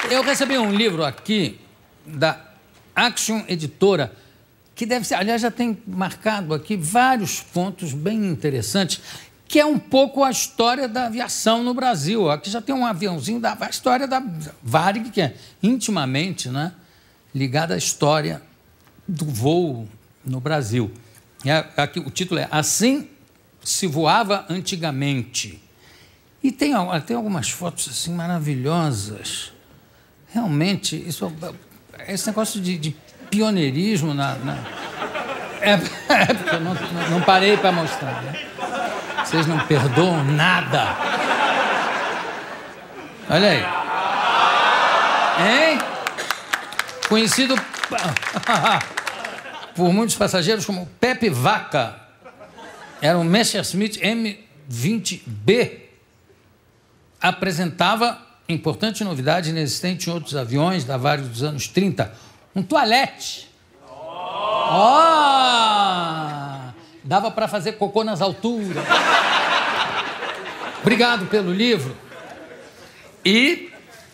Eu recebi um livro aqui da Action Editora, que deve ser, aliás, já tem marcado aqui vários pontos bem interessantes, que é um pouco a história da aviação no Brasil. Aqui já tem um aviãozinho da a história da Varig, que é intimamente, né, ligada à história do voo no Brasil. Aqui, o título é Assim se voava antigamente. E tem algumas fotos assim maravilhosas. Realmente, esse negócio de pioneirismo porque eu não parei para mostrar, né? Vocês não perdoam nada. Olha aí. Hein? Conhecido por muitos passageiros como Pepe Vaca. Era um Messerschmitt M20B. Apresentava importante novidade inexistente em outros aviões da Varig dos anos 30. Um toalete. Dava para fazer cocô nas alturas. Obrigado pelo livro. E,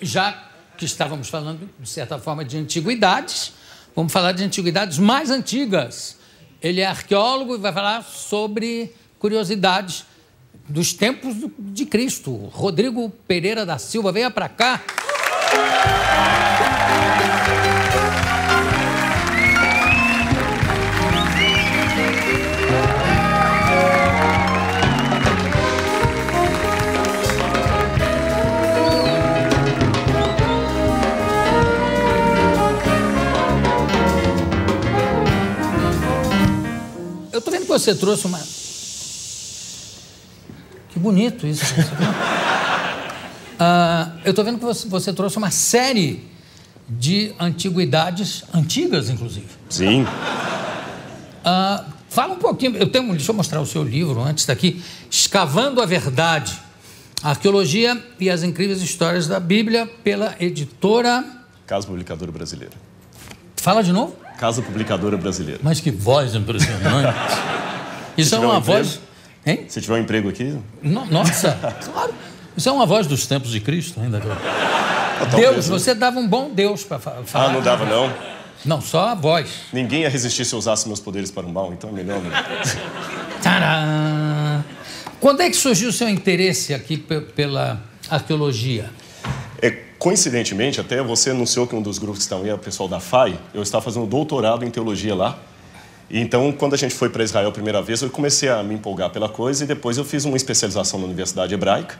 já que estávamos falando, de certa forma, de antiguidades, vamos falar de antiguidades mais antigas. Ele é arqueólogo e vai falar sobre curiosidades dos tempos de Cristo. Rodrigo Pereira da Silva, venha para cá. Eu tô vendo que você trouxe uma... Que bonito isso. Eu estou vendo que você trouxe uma série de antiguidades, antigas, inclusive. Sim. Fala um pouquinho, deixa eu mostrar o seu livro antes daqui, Escavando a Verdade, Arqueologia e as Incríveis Histórias da Bíblia, pela editora... Casa Publicadora Brasileira. Fala de novo? Casa Publicadora Brasileira. Mas que voz impressionante. Isso é uma voz... Hein? Se tiver um emprego aqui... Nossa, claro. Isso é uma voz dos tempos de Cristo ainda. Deus, você dava um bom Deus para falar. Não dava, não? Não, só a voz. Ninguém ia resistir se eu usasse meus poderes para o mal, então é melhor não. Tcharam! Quando é que surgiu o seu interesse aqui pela arqueologia? Coincidentemente, até você anunciou que um dos grupos que estão aí é o pessoal da FAI. Eu estava fazendo doutorado em teologia lá. Então, quando a gente foi para Israel a primeira vez, eu comecei a me empolgar pela coisa e depois eu fiz uma especialização na Universidade Hebraica.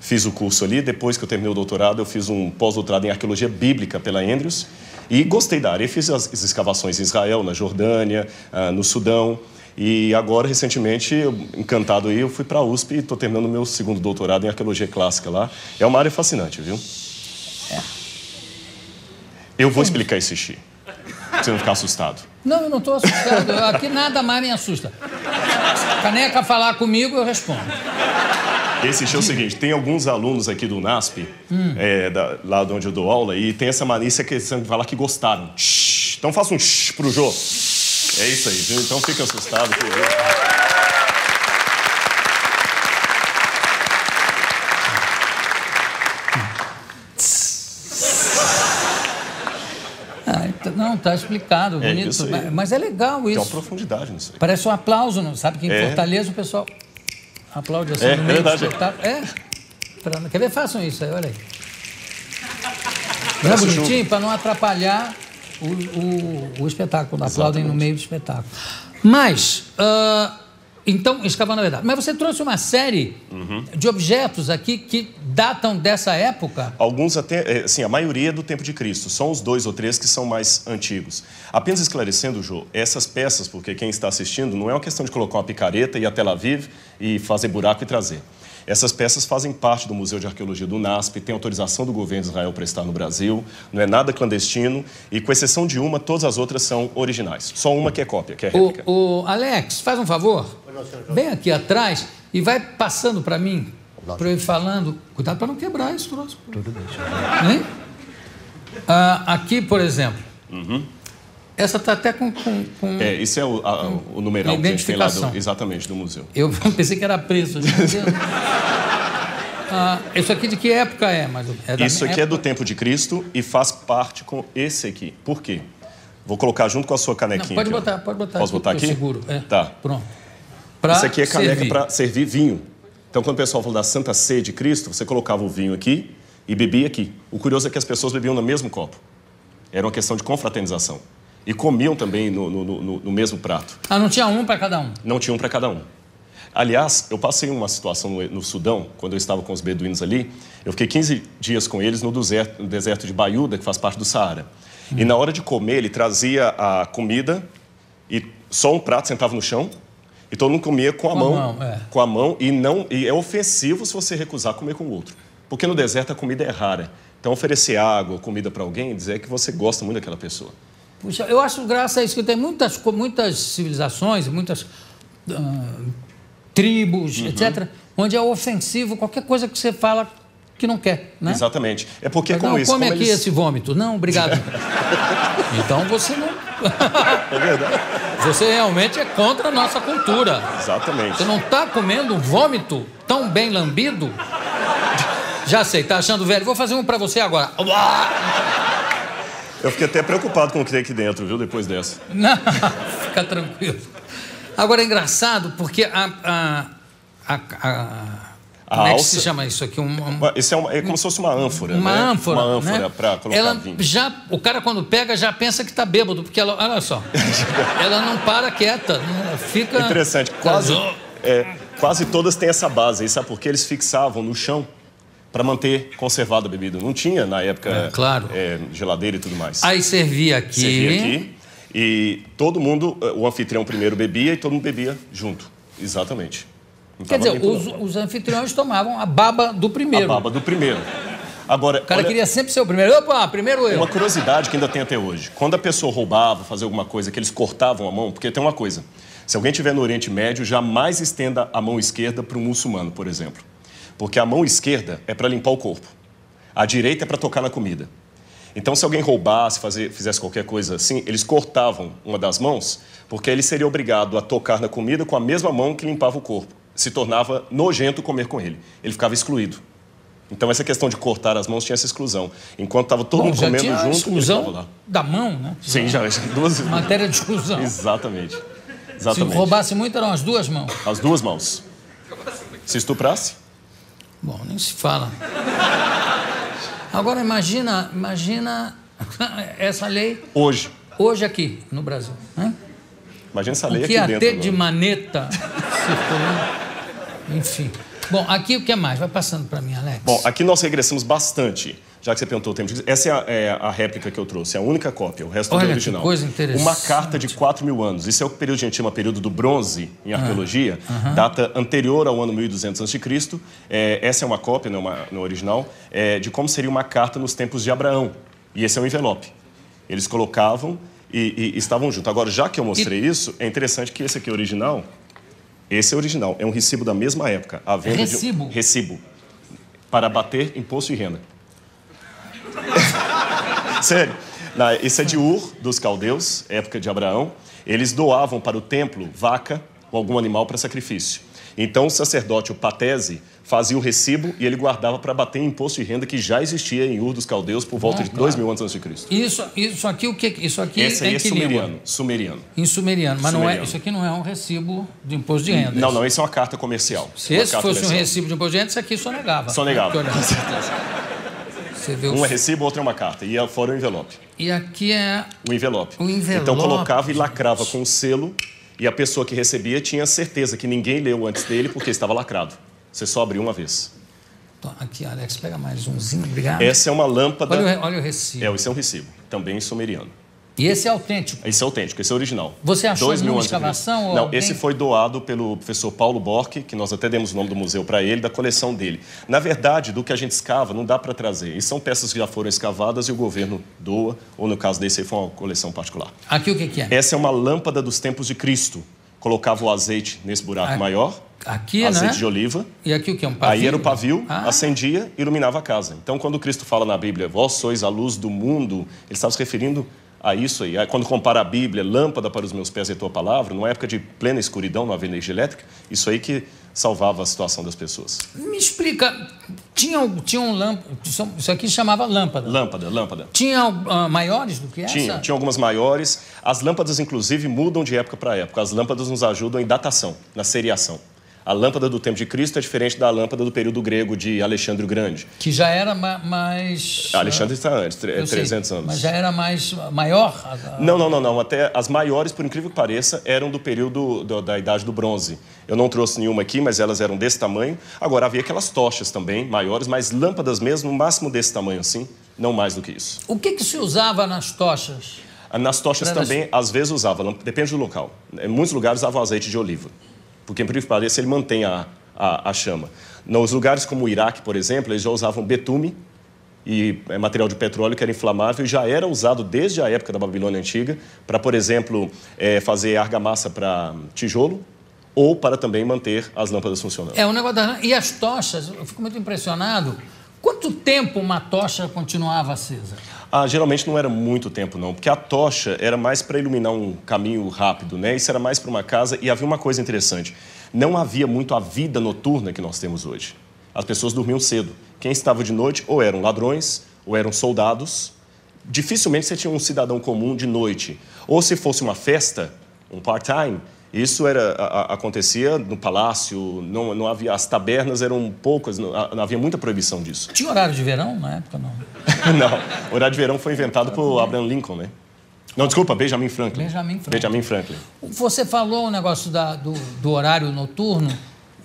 Fiz o curso ali. Depois que eu terminei o doutorado, eu fiz um pós-doutorado em arqueologia bíblica pela Andrews. E gostei da área. Eu fiz as escavações em Israel, na Jordânia, no Sudão. E agora, recentemente, encantado aí, eu fui para a USP e estou terminando o meu segundo doutorado em arqueologia clássica lá. É uma área fascinante, viu? Eu vou explicar esse xixi, pra você não ficar assustado. Não, eu não estou assustado. Aqui nada mais me assusta. Caneca falar comigo, eu respondo. Esse xixi é o seguinte, tem alguns alunos aqui do NASP, lá de onde eu dou aula, e tem essa malícia que eles falam que gostaram. Shhh. Então faça um shhh pro Jô. É isso aí, viu? Então fica assustado. Não, tá explicado, bonito. Isso aí. Mas é legal isso. Tem uma profundidade nisso aí. Parece um aplauso, não sabe? Que em Fortaleza o pessoal aplaude assim no meio do espetáculo. Quer ver? Façam isso aí, olha aí. Não é bonitinho? Para não atrapalhar o espetáculo. Aplaudem no meio do espetáculo. Mas, então, escavando a verdade. Mas você trouxe uma série de objetos aqui que datam dessa época? Alguns até, sim, a maioria é do tempo de Cristo. São os 2 ou 3 que são mais antigos. Apenas esclarecendo, Jô, essas peças, porque quem está assistindo, não é uma questão de colocar uma picareta e ir a Tel Aviv e fazer buraco e trazer. Essas peças fazem parte do Museu de Arqueologia do NASP, tem autorização do governo de Israel para estar no Brasil, não é nada clandestino, e com exceção de uma, todas as outras são originais. Só uma que é cópia, que é réplica. Alex, faz um favor, vem aqui atrás e vai passando para mim, para eu ir falando. Cuidado para não quebrar esse troço. Tudo bem. Hein? Aqui, por exemplo, Essa está até com... Isso é o numeral que a gente tem lá, exatamente, do museu. Eu pensei que era preço. Isso aqui de que época é? Isso aqui é do tempo de Cristo e faz parte com esse aqui. Por quê? Vou colocar junto com a sua canequinha. Não, pode botar. Posso botar aqui? Seguro. Tá. Pronto. Isso aqui é caneca para servir vinho. Então, quando o pessoal falou da Santa Ceia de Cristo, você colocava o vinho aqui e bebia aqui. O curioso é que as pessoas bebiam no mesmo copo. Era uma questão de confraternização. E comiam também no mesmo prato. Não tinha um para cada um? Não tinha um para cada um. Aliás, eu passei uma situação no Sudão, quando eu estava com os beduínos ali. Eu fiquei 15 dias com eles no deserto de Baiuda, que faz parte do Saara. E na hora de comer, ele trazia a comida e só um prato sentava no chão e todo mundo comia com a mão. Com a mão e é ofensivo se você recusar comer com o outro. Porque no deserto a comida é rara. Então, oferecer água, comida para alguém, dizer que você gosta muito daquela pessoa. Puxa, eu acho graça a isso que tem muitas civilizações, muitas tribos, etc., onde é ofensivo qualquer coisa que você fala que não quer, né? Exatamente. É porque come aqui esse vômito. Não, obrigado. Então você não... É verdade. Você realmente é contra a nossa cultura. Exatamente. Você não está comendo um vômito tão bem lambido? Já sei, tá achando velho. Vou fazer um para você agora. Eu fiquei até preocupado com o que tem aqui dentro, viu, depois dessa. Não, fica tranquilo. Agora é engraçado porque como é que se chama isso aqui? Isso é como se fosse uma ânfora, uma né? ânfora, uma ânfora, né? para colocar vinho. O cara, quando pega, já pensa que está bêbado, porque ela, olha só, ela não para quieta, fica... Interessante. Quase todas têm essa base. E sabe por quê? Eles fixavam no chão para manter conservada a bebida. Não tinha, na época, claro. Geladeira e tudo mais. Aí servia aqui. Servia aqui. E todo mundo, o anfitrião primeiro bebia e todo mundo bebia junto. Exatamente. Quer dizer, os anfitriões tomavam a baba do primeiro. A baba do primeiro. Agora, o cara queria sempre ser o primeiro. Opa, primeiro eu. Uma curiosidade que ainda tem até hoje. Quando a pessoa roubava, fazia alguma coisa, que eles cortavam a mão, porque tem uma coisa. Se alguém estiver no Oriente Médio, jamais estenda a mão esquerda para um muçulmano, por exemplo. Porque a mão esquerda é para limpar o corpo. A direita é para tocar na comida. Então, se alguém roubasse, fizesse qualquer coisa assim, eles cortavam uma das mãos, porque ele seria obrigado a tocar na comida com a mesma mão que limpava o corpo. Se tornava nojento comer com ele. Ele ficava excluído. Então, essa questão de cortar as mãos tinha essa exclusão. Enquanto estava todo mundo comendo junto, ele estava lá. Da mão, né? Sim, já. Duas... Matéria de exclusão. Exatamente. Se roubasse muito, eram as duas mãos. As duas mãos. Se estuprasse? Bom, nem se fala. Agora, imagina essa lei... Hoje aqui, no Brasil. Né? Imagina essa lei aqui dentro. O que ia ter de maneta... Enfim. Bom, aqui o que mais? Vai passando para mim, Alex. Bom, aqui nós regressamos bastante. Já que você perguntou o tempo de... Essa é a réplica que eu trouxe, é a única cópia, o resto é o original. Que coisa interessante. Uma carta de 4.000 anos. Isso é o período que a gente chama período do bronze, em arqueologia, data anterior ao ano 1200 a.C. Essa é uma cópia, no original, de como seria uma carta nos tempos de Abraão. E esse é um envelope. Eles colocavam e estavam juntos. Agora, já que eu mostrei isso, é interessante que esse aqui é original. Esse é original, é um recibo da mesma época. A venda recibo? Recibo. Para abater imposto de renda. Sério. Esse é de Ur, dos caldeus, época de Abraão. Eles doavam para o templo vaca ou algum animal para sacrifício. Então, o sacerdote, o patese, fazia o recibo e ele guardava para bater imposto de renda que já existia em Ur dos caldeus por volta de 2.000 anos a.C. Isso aqui, o que? Isso aqui esse aí é sumeriano. Sumeriano. Em sumeriano, mas sumeriano. Não é, isso aqui não é um recibo de imposto de renda. Não, esse é uma carta comercial. Se esse fosse um recibo de imposto de renda, isso aqui só negava. Só negava, com certeza. Um é recibo, outro é uma carta. E fora o envelope. E aqui é... O envelope. Então colocava e lacrava com um selo e a pessoa que recebia tinha certeza que ninguém leu antes dele porque estava lacrado. Você só abriu uma vez. Então, aqui, Alex, pega mais umzinho, obrigado. Essa é uma lâmpada... Olha o recibo. Esse é um recibo, também em sumeriano. E esse é autêntico? Esse é autêntico, esse é original. Você achou numa escavação? Não, esse foi doado pelo professor Paulo Borck, que nós até demos o nome do museu para ele, da coleção dele. Na verdade, do que a gente escava, não dá para trazer. E são peças que já foram escavadas e o governo doa, ou no caso desse aí foi uma coleção particular. Aqui o que é? Essa é uma lâmpada dos tempos de Cristo. Colocava o azeite nesse buraco maior. Aqui, azeite né? de oliva. E aqui o que? Um pavio? Aí era o pavio, acendia e iluminava a casa. Então, quando Cristo fala na Bíblia, vós sois a luz do mundo, ele estava se referindo a isso aí. Quando compara a Bíblia, lâmpada para os meus pés é tua palavra, numa época de plena escuridão, não havia energia elétrica, isso aí que salvava a situação das pessoas. Me explica, tinha um lâmpada, isso aqui chamava lâmpada. Lâmpada. Tinha maiores do que essa? Tinha algumas maiores. As lâmpadas, inclusive, mudam de época para época. As lâmpadas nos ajudam em datação, na seriação. A lâmpada do tempo de Cristo é diferente da lâmpada do período grego de Alexandre o Grande. Que já era mais... Alexandre está antes, 300 anos. Mas já era maior? Não. Até as maiores, por incrível que pareça, eram do período da Idade do Bronze. Eu não trouxe nenhuma aqui, mas elas eram desse tamanho. Agora, havia aquelas tochas também, maiores, mas lâmpadas mesmo, no máximo desse tamanho assim, não mais do que isso. O que se usava nas tochas? Nas tochas também, às vezes, usava, depende do local. Em muitos lugares usavam azeite de oliva. Porque, por incrível que pareça, ele mantém a chama. Nos lugares como o Iraque, por exemplo, eles já usavam betume, e material de petróleo que era inflamável, e já era usado desde a época da Babilônia Antiga para, por exemplo, fazer argamassa para tijolo, ou para também manter as lâmpadas funcionando. O negócio e as tochas, eu fico muito impressionado. Quanto tempo uma tocha continuava acesa? Geralmente não era muito tempo, não, porque a tocha era mais para iluminar um caminho rápido, né? Isso era mais para uma casa, e havia uma coisa interessante. Não havia muito a vida noturna que nós temos hoje. As pessoas dormiam cedo. Quem estava de noite ou eram ladrões, ou eram soldados. Dificilmente você tinha um cidadão comum de noite. Ou se fosse uma festa, um part-time, isso acontecia no palácio, não havia, as tabernas eram poucas, não havia muita proibição disso. Tinha horário de verão na época, não? Não, o horário de verão foi inventado por Abraham Lincoln, né? Não, desculpa, Benjamin Franklin. Benjamin Franklin. Você falou o negócio do horário noturno,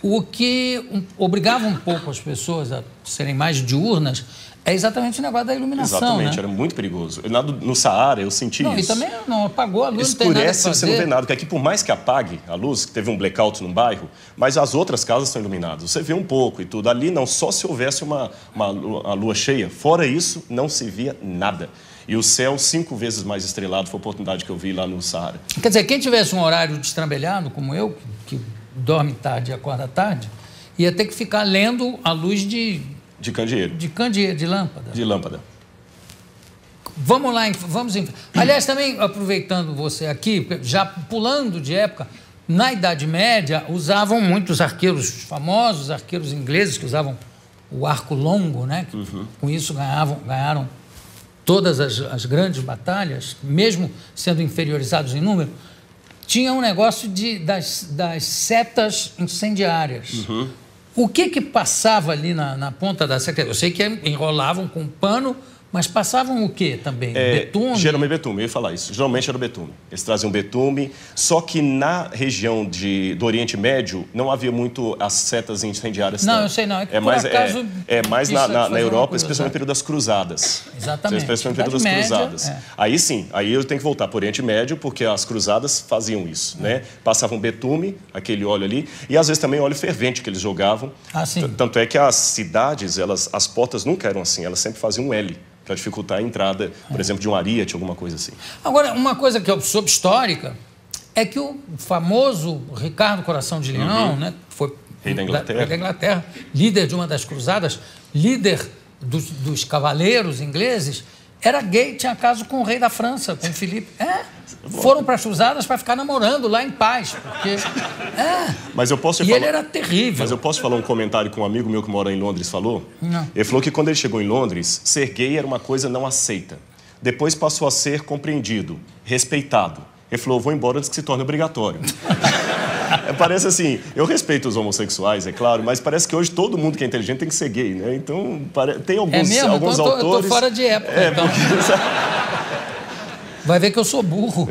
o que obrigava um pouco as pessoas a serem mais diurnas é exatamente o negócio da iluminação. Exatamente, né? era muito perigoso. No Saara, eu senti isso. E também não apagou a luz, escurece, não tem nada a fazer. Você não vê nada, porque aqui, por mais que apague a luz, que teve um blackout num bairro, mas as outras casas estão iluminadas. Você vê um pouco e tudo. Ali, não, só se houvesse uma lua cheia. Fora isso, não se via nada. E o céu 5 vezes mais estrelado foi a oportunidade que eu vi lá no Saara. Quer dizer, quem tivesse um horário destrambelhado, como eu, que dorme tarde e acorda tarde, ia ter que ficar lendo a luz de candeeiro. De candeeiro, de lâmpada. De lâmpada. Vamos lá, aliás, também aproveitando você aqui, já pulando de época, na Idade Média usavam muitos arqueiros famosos, arqueiros ingleses que usavam o arco longo, né? Com isso ganharam todas as grandes batalhas, mesmo sendo inferiorizados em número. Tinha um negócio das setas incendiárias. O que passava ali na ponta da seta? Eu sei que enrolavam com pano, mas passavam o quê também? Betume? Geralmente betume, eu ia falar isso. Geralmente era o betume. Eles traziam betume, só que na região do Oriente Médio não havia muito as setas incendiárias. Não, eu sei não. É mais na Europa, especialmente no período das cruzadas. Exatamente. Especialmente no período das cruzadas. Aí sim, aí eu tenho que voltar para o Oriente Médio, porque as cruzadas faziam isso, né? Passavam betume, aquele óleo ali, e às vezes também óleo fervente que eles jogavam. Sim. Tanto é que as cidades, as portas nunca eram assim, elas sempre faziam um L, para dificultar a entrada, por exemplo, de um ariete, alguma coisa assim. Agora, uma coisa que eu soube histórica é que o famoso Ricardo Coração de Leão, né, foi rei da Inglaterra, líder de uma das cruzadas, líder dos cavaleiros ingleses, era gay, tinha caso com o rei da França, com o Filipe. Foram para as cruzadas para ficar namorando lá em paz, porque... Mas eu posso ele era terrível. Mas eu posso falar um comentário que um amigo meu que mora em Londres falou? Não. Ele falou que quando ele chegou em Londres, ser gay era uma coisa não aceita. Depois passou a ser compreendido, respeitado. Ele falou, vou embora antes que se torne obrigatório. Parece assim, eu respeito os homossexuais, é claro, mas parece que hoje todo mundo que é inteligente tem que ser gay, né? Então, tem alguns autores... Eu tô fora de época, então. Vai ver que eu sou burro.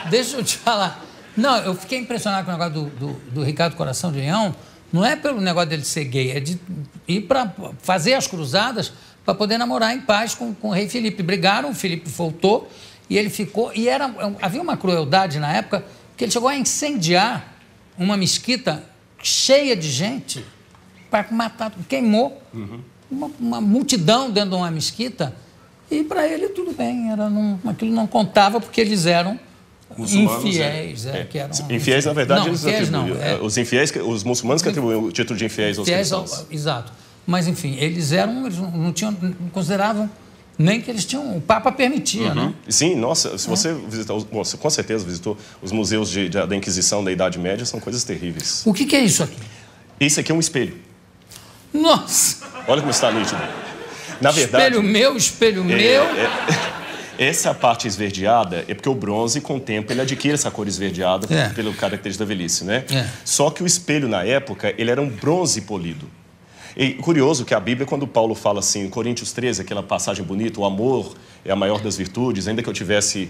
Deixa eu te falar. Não, eu fiquei impressionado com o negócio do Ricardo Coração de Leão. Não é pelo negócio dele ser gay, é de ir para fazer as cruzadas para poder namorar em paz com o rei Filipe. Brigaram, o Filipe voltou e ele ficou... E havia uma crueldade na época que ele chegou a incendiar uma mesquita cheia de gente para matar, queimou uma multidão dentro de uma mesquita. E para ele tudo bem, aquilo não contava porque eles eram infiéis. Infiéis, na verdade, eles atribuíam. Os infiéis, os muçulmanos que atribuíam o título de infiéis aos cristãos. Exato. Mas, enfim, eles não consideravam Nem que eles tinham... O Papa permitia, né? Sim, nossa, se você visitar... Você com certeza visitou os museus da Inquisição da Idade Média, são coisas terríveis. O que é isso aqui? Esse aqui é um espelho. Nossa! Olha como está nítido. Na verdade... Espelho meu... Essa parte esverdeada é porque o bronze, com o tempo, ele adquire essa cor esverdeada pelo característica da velhice, né? Só que o espelho, na época, ele era um bronze polido. E curioso que a Bíblia, quando Paulo fala assim, em Coríntios 13, aquela passagem bonita, o amor é a maior das virtudes, ainda que eu tivesse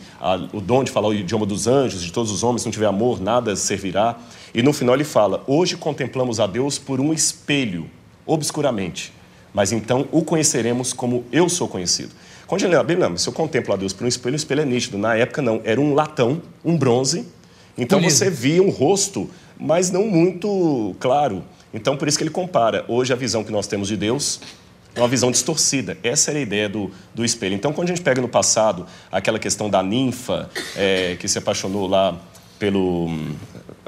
o dom de falar o idioma dos anjos, de todos os homens, se não tiver amor, nada servirá. E no final ele fala, hoje contemplamos a Deus por um espelho, obscuramente, mas então o conheceremos como eu sou conhecido. Quando ele lê a Bíblia, se eu contemplo a Deus por um espelho, o espelho é nítido. Na época não, era um latão, um bronze, então você via um rosto, mas não muito claro. Então, por isso que ele compara. Hoje, a visão que nós temos de Deus é uma visão distorcida. Essa era a ideia do espelho. Então, quando a gente pega no passado aquela questão da ninfa, que se apaixonou lá pelo...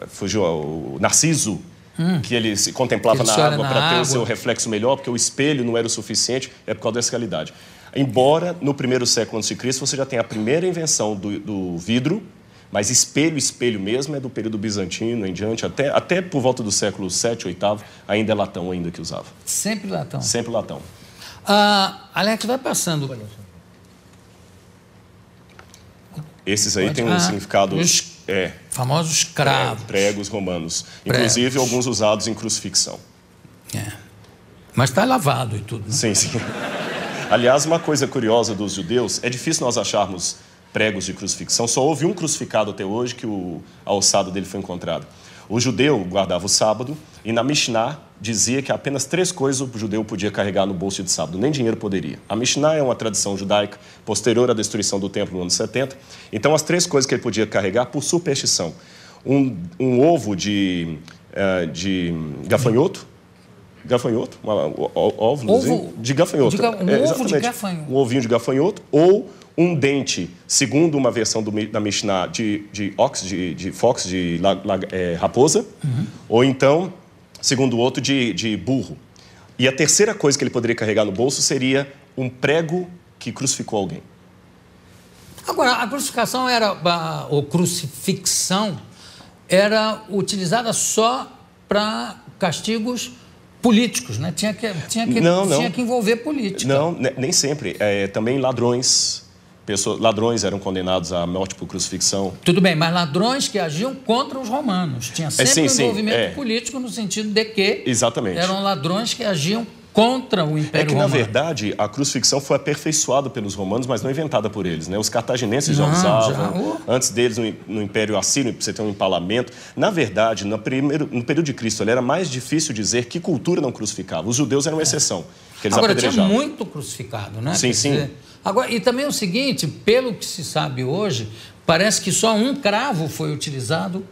Fugiu o Narciso, que ele se contemplava na água para ter o seu reflexo melhor, porque o espelho não era o suficiente, é por causa dessa realidade. Embora, no primeiro século antes de Cristo, você já tenha a primeira invenção do vidro, mas espelho mesmo é do período bizantino em diante, até por volta do século VII, VIII, ainda é latão ainda que usava. Sempre latão? Sempre latão. Alex, vai passando. Esses aí têm um significado... Famosos cravos. Pregos romanos. Inclusive, alguns usados em crucifixão. Mas está lavado e tudo, né? Sim, sim. Aliás, uma coisa curiosa dos judeus, é difícil nós acharmos pregos de crucifixão. Só houve um crucificado até hoje que a ossada dele foi encontrada. O judeu guardava o sábado e na Mishnah dizia que apenas 3 coisas o judeu podia carregar no bolso de sábado, nem dinheiro poderia. A Mishnah é uma tradição judaica posterior à destruição do templo no ano 70. Então, as 3 coisas que ele podia carregar por superstição. Um ovo de gafanhoto, ovo de gafanhoto. Ovo de gafanhoto. Um ovinho de gafanhoto ou um dente, segundo uma versão da Mishnah, de raposa, ou então, segundo o outro, de burro. E a terceira coisa que ele poderia carregar no bolso seria um prego que crucificou alguém. Agora, a crucificação ou crucifixão era utilizada só para castigos políticos, né? Tinha que envolver política. Não, nem sempre. Também ladrões eram condenados à morte por crucifixão. Tudo bem, mas ladrões que agiam contra os romanos. Tinha sempre um envolvimento político no sentido de que eram ladrões que agiam contra o Império Romano. Na verdade, a crucifixão foi aperfeiçoada pelos romanos, mas não inventada por eles, né? Os cartaginenses já usavam. Antes deles, no Império Assírio, você tem um empalamento. Na verdade, no período de Cristo, era mais difícil dizer que cultura não crucificava. Os judeus eram uma exceção, que eles apedrejavam. Tinha muito crucificado, né? Sim. Agora, e também o seguinte, pelo que se sabe hoje, parece que só um cravo foi utilizado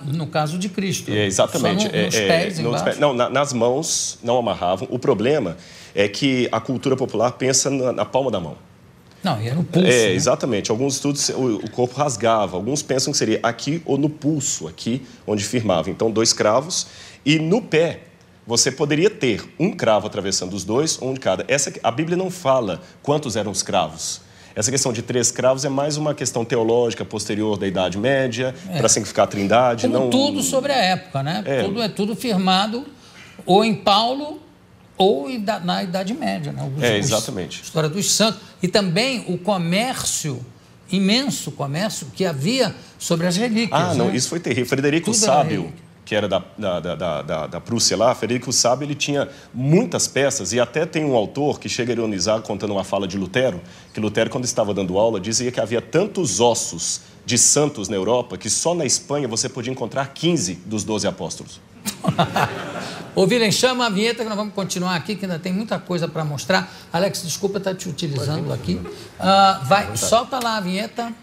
no caso de Cristo. Exatamente. Só nos pés, embaixo. Não, nas mãos não amarravam. O problema é que a cultura popular pensa na palma da mão. Não, e era no pulso. Né? Exatamente. Alguns estudos, o corpo rasgava. Alguns pensam que seria aqui ou no pulso, aqui onde firmava. Então, 2 cravos. E no pé, você poderia ter um cravo atravessando os 2, um de cada. A Bíblia não fala quantos eram os cravos. Essa questão de 3 cravos é mais uma questão teológica posterior da Idade Média, para significar a Trindade. Como tudo sobre a época, né? Tudo firmado ou em Paulo ou na Idade Média. Né? Exatamente. História dos santos. E também o comércio, imenso comércio, que havia sobre as relíquias. Não, isso foi terrível. Frederico o Sábio, que era da Prússia lá, Frederico o Sábio, ele tinha muitas peças, e até tem um autor que chega a ironizar contando uma fala de Lutero, que Lutero, quando estava dando aula, dizia que havia tantos ossos de santos na Europa que só na Espanha você podia encontrar 15 dos 12 apóstolos. Ô, William, chama a vinheta que nós vamos continuar aqui, que ainda tem muita coisa para mostrar. Alex, desculpa estar te utilizando aqui. Solta lá a vinheta.